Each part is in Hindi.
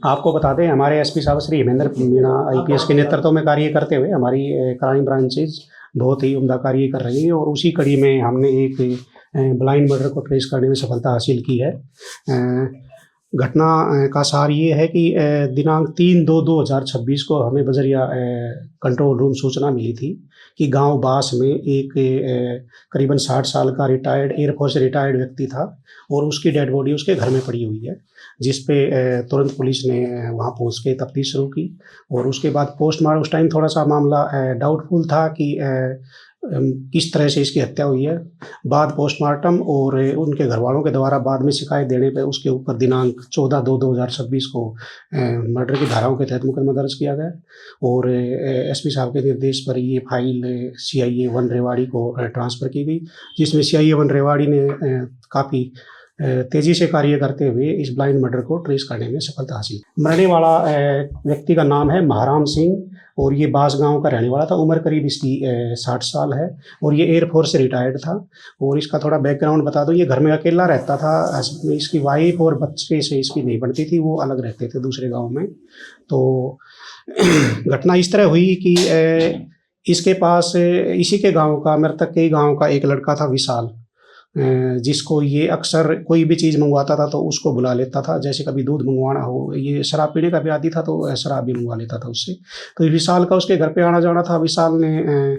आपको बता दें, हमारे एसपी साहब श्री हेमेंद्र मीणा आईपीएस के नेतृत्व में कार्य करते हुए हमारी क्राइम ब्रांचेज बहुत ही उम्दा कार्य कर रही है और उसी कड़ी में हमने एक ब्लाइंड मर्डर को ट्रेस करने में सफलता हासिल की है। घटना का सार ये है कि दिनांक 3/2/2026 को हमें बजरिया कंट्रोल रूम सूचना मिली थी कि गांव बास में एक करीबन 60 साल का रिटायर्ड एयरफोर्स रिटायर्ड व्यक्ति था और उसकी डेड बॉडी उसके घर में पड़ी हुई है, जिस पे तुरंत पुलिस ने वहां पहुंच के तफ्तीश शुरू की और उसके बाद पोस्टमार्टम। उस टाइम थोड़ा सा मामला डाउटफुल था कि किस तरह से इसकी हत्या हुई है। बाद पोस्टमार्टम और उनके घर वालों के द्वारा बाद में शिकायत देने पर उसके ऊपर दिनांक 14/2/2026 को मर्डर की धाराओं के तहत मुकदमा दर्ज किया गया और एसपी साहब के निर्देश पर ये फाइल CIA 1 रेवाड़ी को ट्रांसफ़र की गई, जिसमें CIA 1 रेवाड़ी ने काफ़ी तेज़ी से कार्य करते हुए इस ब्लाइंड मर्डर को ट्रेस करने में सफलता हासिल। मरने वाला व्यक्ति का नाम है महाराम सिंह और ये बास गांव का रहने वाला था। उम्र करीब इसकी 60 साल है और ये एयरफोर्स से रिटायर्ड था। और इसका थोड़ा बैकग्राउंड बता दूं, ये घर में अकेला रहता था। इसकी वाइफ और बच्चे से इसकी नहीं बनती थी, वो अलग रहते थे दूसरे गाँव में। तो घटना इस तरह हुई कि इसके पास इसी के गाँव का, मृतक के गाँव का एक लड़का था विशाल, जिसको ये अक्सर कोई भी चीज़ मंगवाता था तो उसको बुला लेता था। जैसे कभी दूध मंगवाना हो, ये शराब पीने का भी आदी था तो शराब भी मंगवा लेता था उससे। तो विशाल का उसके घर पे आना जाना था। विशाल ने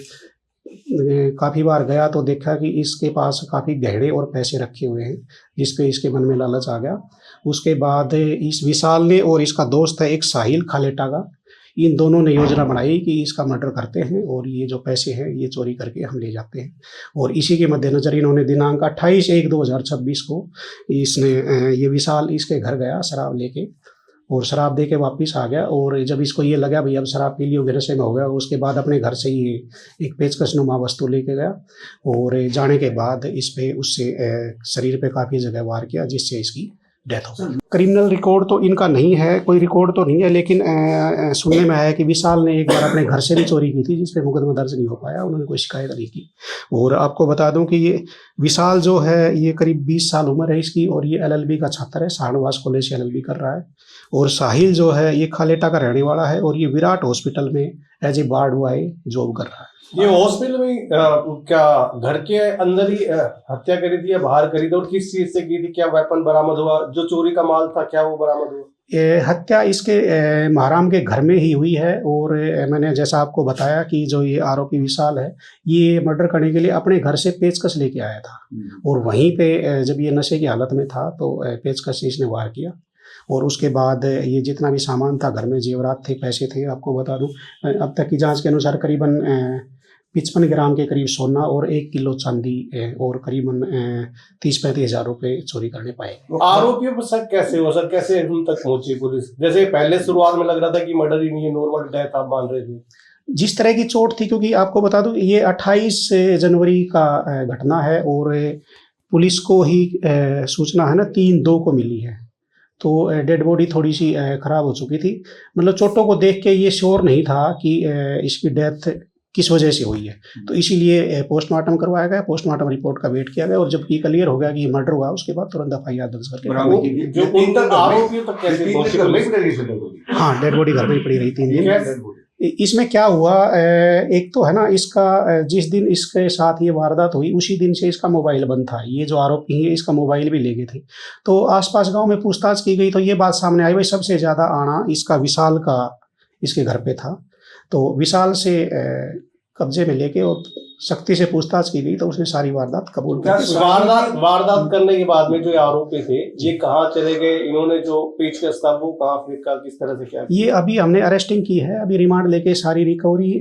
काफ़ी बार गया तो देखा कि इसके पास काफ़ी गहने और पैसे रखे हुए हैं, जिस पे इसके मन में लालच आ गया। उसके बाद इस विशाल ने और इसका दोस्त है एक साहिल खालेटा का, इन दोनों ने योजना बनाई कि इसका मर्डर करते हैं और ये जो पैसे हैं ये चोरी करके हम ले जाते हैं। और इसी के मद्देनज़र इन्होंने दिनांक 28/1/2026 को इसने ये विशाल इसके घर गया शराब लेके और शराब दे के वापस आ गया। और जब इसको ये लगा भाई अब शराब पी ली होगी, नशे में हो गया, उसके बाद अपने घर से ये एक पेचकस नुमा वस्तु लेके गया और जाने के बाद इस पे उससे शरीर पे काफ़ी जगह वार किया, जिससे इसकी डेथ हो गई। क्रिमिनल रिकॉर्ड तो इनका नहीं है, कोई रिकॉर्ड तो नहीं है, लेकिन सुनने में आया कि विशाल ने एक बार अपने घर से भी चोरी की थी, जिस पे मुकदमा दर्ज नहीं हो पाया, उन्होंने कोई शिकायत नहीं की। और आपको बता दूं कि ये विशाल जो है ये करीब 20 साल उम्र है इसकी और ये LLB का छात्र है, शाहनवाज कॉलेज से LLB कर रहा है। और साहिल जो है ये खालेटा का रहने वाला है और ये विराट हॉस्पिटल में as a ward boy job कर रहा है। ये हॉस्पिटल में क्या घर के अंदर ही हत्या करी थी या बाहर करी थी और किस चीज से की थी? क्या वेपन बरामद हुआ? जो चोरी का माल था क्या वो बरामद हुआ? ये हत्या इसके महाराम के घर में ही हुई है और मैंने जैसा आपको बताया कि जो ये आरोपी विशाल है ये मर्डर करने के लिए अपने घर से पेचकस लेके आया था और वहीं पे जब ये नशे की हालत में था तो पेचकस से इसने वार किया। और उसके बाद ये जितना भी सामान था घर में, जेवरात थे, पैसे थे, आपको बता दूं अब तक की जांच के अनुसार करीबन 55 ग्राम के करीब सोना और 1 किलो चांदी और करीबन 30-35 हज़ार रुपए चोरी करने पाए। आरोपियों पर शक कैसे हुआ सर? कैसे हम तक पहुंची पुलिस? जैसे पहले शुरुआत में लग रहा था कि मर्डर ही नहीं है, नॉर्मल डेथ आप मान रहे थे। जिस तरह की चोट थी, क्योंकि आपको बता दूं ये 28 जनवरी का घटना है और पुलिस को ही सूचना है ना 3/2 को मिली है, तो डेड बॉडी थोड़ी सी खराब हो चुकी थी। मतलब चोटों को देख के ये श्योर नहीं था कि इसकी डेथ किस वजह से हुई है, तो इसीलिए पोस्टमार्टम करवाया गया। पोस्टमार्टम रिपोर्ट का वेट किया गया और जब ये क्लियर हो गया कि मर्डर हुआ उसके बाद तुरंत FIR दर्ज करके जो उन तक आरोपियों तक कैसे पहुंची? हाँ, डेड बॉडी घर में ही पड़ी रही 3 दिन। इसमें क्या हुआ, एक तो है ना इसका जिस दिन इसके साथ ये वारदात हुई उसी दिन से इसका मोबाइल बंद था। ये जो आरोपी है इसका मोबाइल भी ले गए थे। तो आसपास गांव में पूछताछ की गई तो ये बात सामने आई भाई सबसे ज़्यादा आना इसका विशाल का इसके घर पे था। तो विशाल से कब्जे में लेके और सख्ती से पूछताछ की गई तो उसने सारी वारदात कबूल कर ली। वारदात करने के बाद में जो आरोपी थे ये कहाँ चले गए? इन्होंने जो पेचकस था वो कहाँ फेंका, किस तरह से क्या? ये अभी हमने अरेस्टिंग की है, अभी रिमांड लेके सारी रिकवरी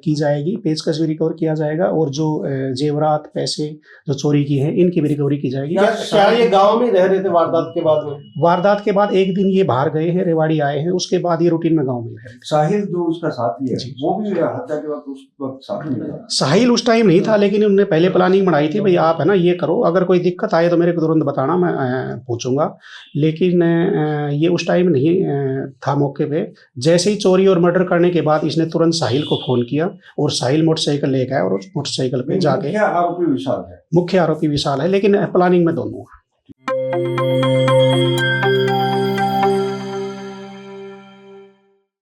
की जाएगी, पेचकस भी रिकवर किया जाएगा और जो जेवरात पैसे जो चोरी की है इनकी भी रिकवरी की जाएगी। क्या ये गाँव में रह रहे थे वारदात के बाद में? वारदात के बाद एक दिन ये बाहर गए हैं, रेवाड़ी आए हैं, उसके बाद ये रूटीन में गाँव में रहे। साहिल जो उसका साथी है वो भी हत्या के बाद उस वक्त साथ में था? साहिल उस टाइम नहीं था, लेकिन उन्होंने पहले प्लानिंग बनाई थी भाई आप है ना ये करो, अगर कोई दिक्कत आए तो मेरे को तुरंत बताना, मैं पूछूंगा। लेकिन ये उस टाइम नहीं था मौके पे। जैसे ही चोरी और मर्डर करने के बाद इसने तुरंत साहिल को फोन किया और साहिल मोटरसाइकिल लेकर आया और उस मोटरसाइकिल पे जाके मुख्य आरोपी विशाल है, लेकिन प्लानिंग में दोनों।